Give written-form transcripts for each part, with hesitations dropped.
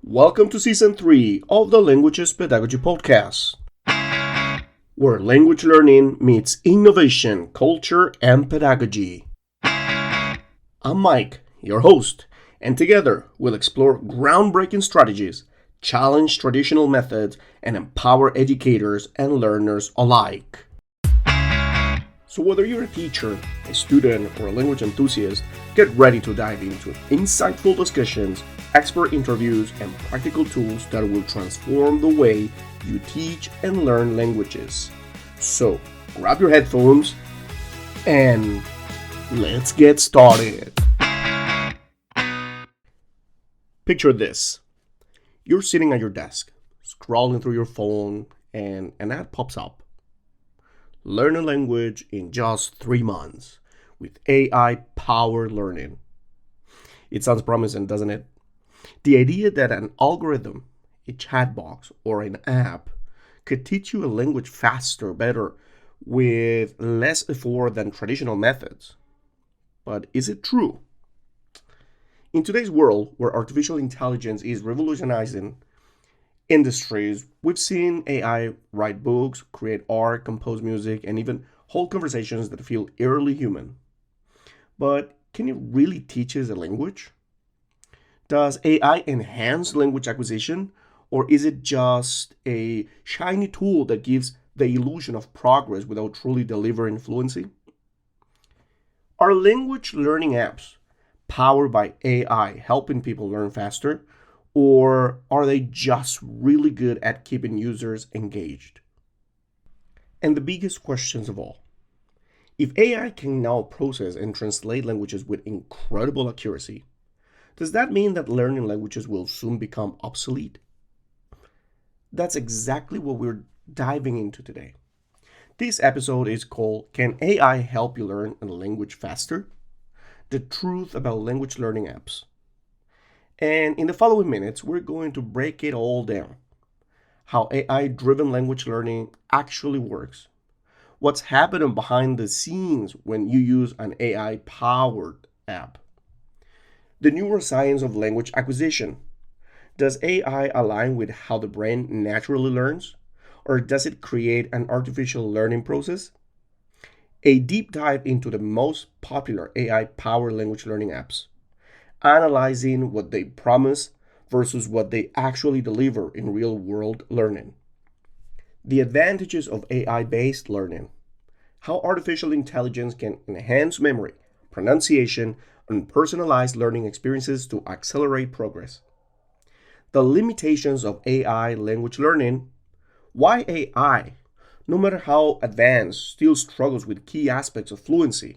Welcome to Season 3 of the Languages Pedagogy Podcast, where language learning meets innovation, culture, and pedagogy. I'm Mike, your host, and together we'll explore groundbreaking strategies, challenge traditional methods, and empower educators and learners alike. So whether you're a teacher, a student, or a language enthusiast, get ready to dive into insightful discussions, expert interviews, and practical tools that will transform the way you teach and learn languages. So grab your headphones and let's get started. Picture this. You're sitting at your desk, scrolling through your phone, and an ad pops up. Learn a language in just 3 months with AI-powered learning. It sounds promising, doesn't it? The idea that an algorithm, a chatbot, or an app could teach you a language faster, better, with less effort than traditional methods. But is it true? In today's world, where artificial intelligence is revolutionizing industries, we've seen AI write books, create art, compose music, and even hold conversations that feel eerily human. But can it really teach us a language? Does AI enhance language acquisition, or is it just a shiny tool that gives the illusion of progress without truly delivering fluency? Are language learning apps powered by AI helping people learn faster? Or are they just really good at keeping users engaged? And the biggest questions of all, if AI can now process and translate languages with incredible accuracy, does that mean that learning languages will soon become obsolete? That's exactly what we're diving into today. This episode is called Can AI Help You Learn a Language Faster? The truth about language learning apps. And in the following minutes, we're going to break it all down. How AI-driven language learning actually works. What's happening behind the scenes when you use an AI-powered app. The neuroscience of language acquisition. Does AI align with how the brain naturally learns? Or does it create an artificial learning process? A deep dive into the most popular AI-powered language learning apps, analyzing what they promise versus what they actually deliver in real-world learning. The advantages of AI-based learning. How artificial intelligence can enhance memory, pronunciation, and personalized learning experiences to accelerate progress. The limitations of AI language learning. Why AI, no matter how advanced, still struggles with key aspects of fluency,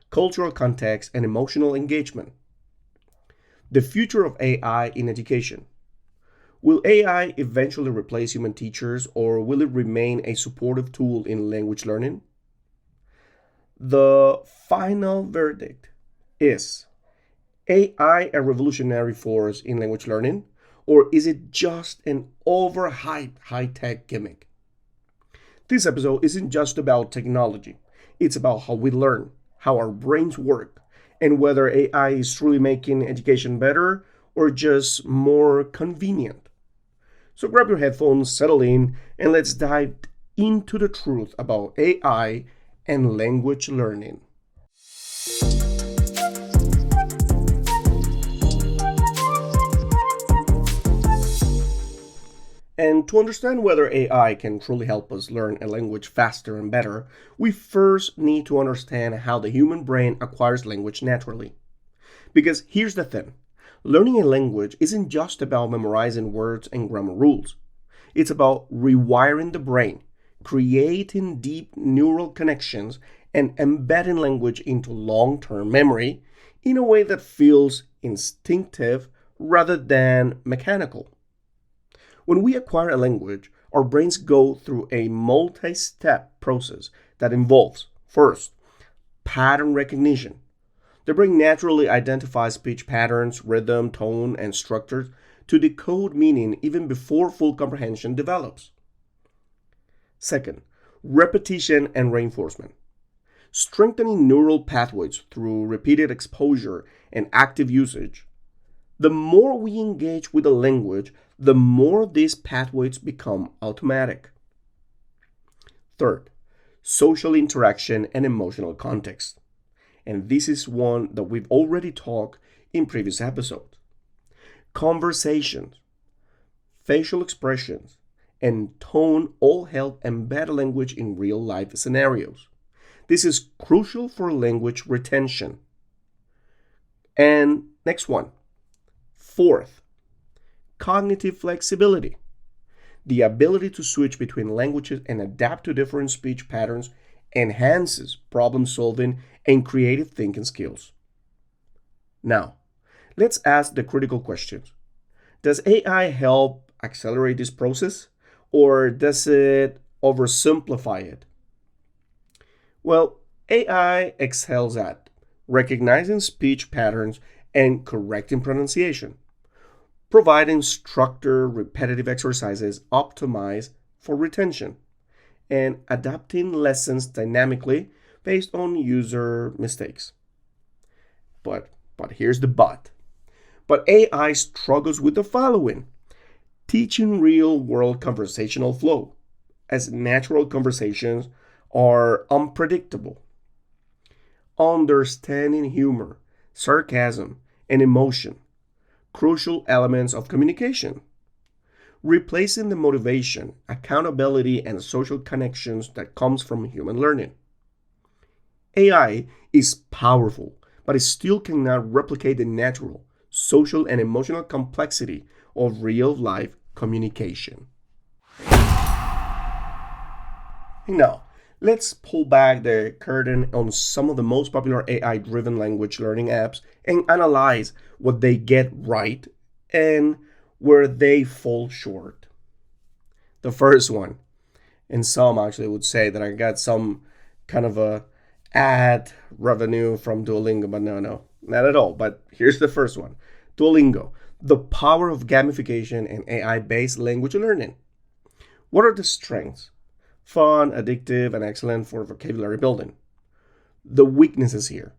cultural context, and emotional engagement. The future of AI in education. Will AI eventually replace human teachers, or will it remain a supportive tool in language learning? The final verdict is AI a revolutionary force in language learning, or is it just an overhyped high-tech gimmick? This episode isn't just about technology. It's about how we learn, how our brains work, and whether AI is truly making education better or just more convenient. So grab your headphones, settle in, and let's dive into the truth about AI and language learning. And to understand whether AI can truly help us learn a language faster and better, we first need to understand how the human brain acquires language naturally. Because here's the thing, learning a language isn't just about memorizing words and grammar rules. It's about rewiring the brain, creating deep neural connections, and embedding language into long-term memory in a way that feels instinctive rather than mechanical. When we acquire a language, our brains go through a multi-step process that involves, first, pattern recognition. The brain naturally identifies speech patterns, rhythm, tone, and structures to decode meaning even before full comprehension develops. Second, repetition and reinforcement. Strengthening neural pathways through repeated exposure and active usage. The more we engage with the language, the more these pathways become automatic. Third, social interaction and emotional context. And this is one that we've already talked in previous episodes. Conversations, facial expressions, and tone all help embed language in real life scenarios. This is crucial for language retention. And next one, fourth, cognitive flexibility. The ability to switch between languages and adapt to different speech patterns enhances problem solving and creative thinking skills. Now, let's ask the critical questions. Does AI help accelerate this process, or does it oversimplify it? Well, AI excels at recognizing speech patterns and correcting pronunciation, providing structured, repetitive exercises optimized for retention, and adapting lessons dynamically based on user mistakes. But here's the but. But AI struggles with the following: teaching real-world conversational flow, as natural conversations are unpredictable. Understanding humor, sarcasm, and emotion, crucial elements of communication. Replacing the motivation, accountability, and social connections that comes from human learning. AI is powerful, but it still cannot replicate the natural, social, and emotional complexity of real-life communication. Now, let's pull back the curtain on some of the most popular AI-driven language learning apps and analyze what they get right and where they fall short. The first one, and some actually would say that I got some kind of a ad revenue from Duolingo, but no, not at all. But here's the first one. Duolingo, the power of gamification and AI-based language learning. What are the strengths? Fun, addictive, and excellent for vocabulary building. The weaknesses here.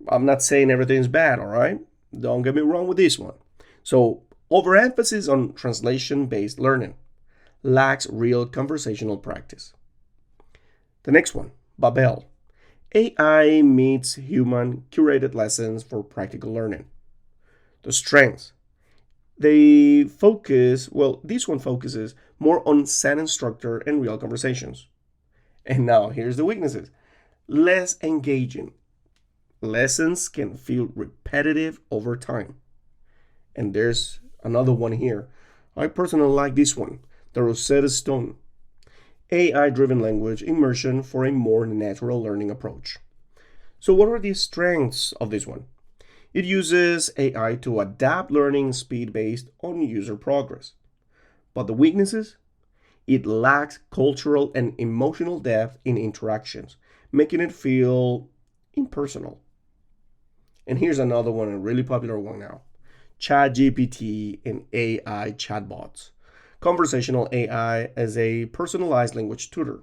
I'm not saying everything is bad, all right? Don't get me wrong with this one. So, overemphasis on translation-based learning. Lacks real conversational practice. The next one, Babel. AI meets human curated lessons for practical learning. The strengths. This one focuses more on sentence structure and real conversations. And now here's the weaknesses. Less engaging. Lessons can feel repetitive over time. And there's another one here. I personally like this one, the Rosetta Stone. AI-driven language immersion for a more natural learning approach. So what are the strengths of this one? It uses AI to adapt learning speed based on user progress. But the weaknesses? It lacks cultural and emotional depth in interactions, making it feel impersonal. And here's another one, a really popular one now. ChatGPT and AI chatbots. Conversational AI as a personalized language tutor.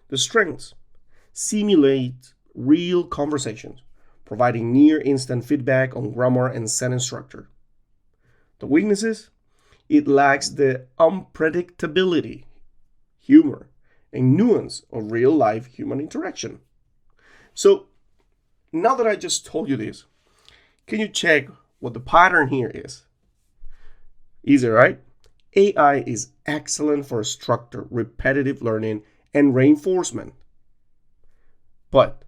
The strengths: simulate real conversations, providing near instant feedback on grammar and sentence structure. The weaknesses: it lacks the unpredictability, humor, and nuance of real life human interaction. So, now that I just told you this, can you check what the pattern here is? Easy, right? AI is excellent for structured, repetitive learning and reinforcement. But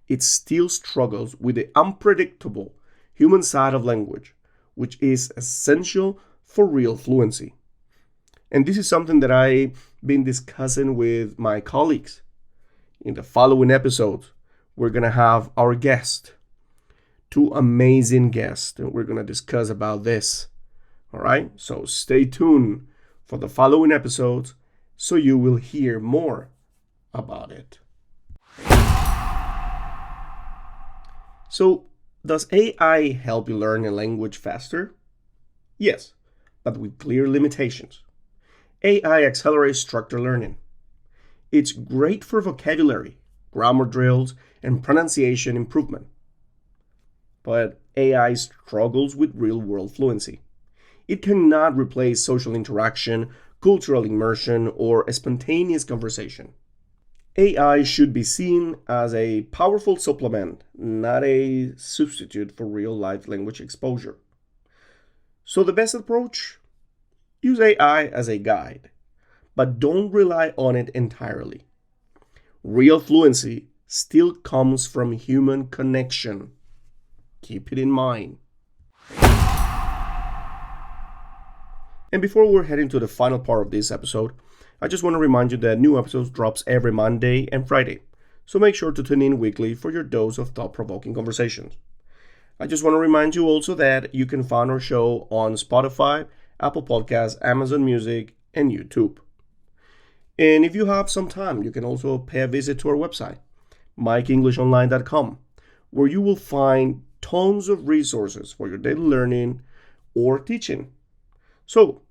it still struggles with the unpredictable human side of language, which is essential for real fluency. And this is something that I've been discussing with my colleagues. In the following episodes, we're going to have our guest, two amazing guests, and we're going to discuss about this. All right, so stay tuned for the following episodes so you will hear more about it. So, does AI help you learn a language faster? Yes, but with clear limitations. AI accelerates structured learning. It's great for vocabulary, grammar drills, and pronunciation improvement. but AI struggles with real-world fluency. It cannot replace social interaction, cultural immersion, or a spontaneous conversation. AI should be seen as a powerful supplement, not a substitute for real life language exposure. So, the best approach? Use AI as a guide, but don't rely on it entirely. Real fluency still comes from human connection. Keep it in mind. And before we're heading to the final part of this episode, I just want to remind you that new episodes drops every Monday and Friday. So make sure to tune in weekly for your dose of thought-provoking conversations. I just want to remind you also that you can find our show on Spotify, Apple Podcasts, Amazon Music, and YouTube. And if you have some time, you can also pay a visit to our website, MikeEnglishOnline.com, where you will find tons of resources for your daily learning or teaching. So,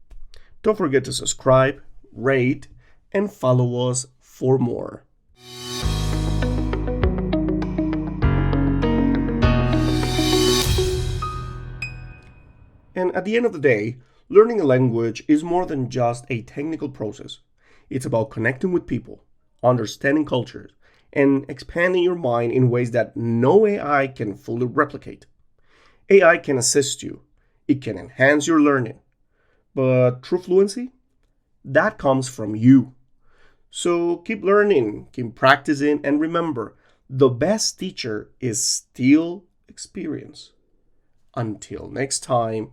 don't forget to subscribe, rate, and follow us for more. And at the end of the day, learning a language is more than just a technical process. It's about connecting with people, understanding cultures, and expanding your mind in ways that no AI can fully replicate. AI can assist you, it can enhance your learning, but true fluency? That comes from you. So keep learning, keep practicing, and remember, the best teacher is still experience. Until next time,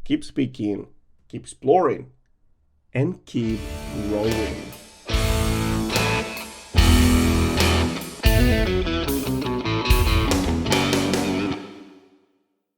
keep speaking, keep exploring, and keep growing.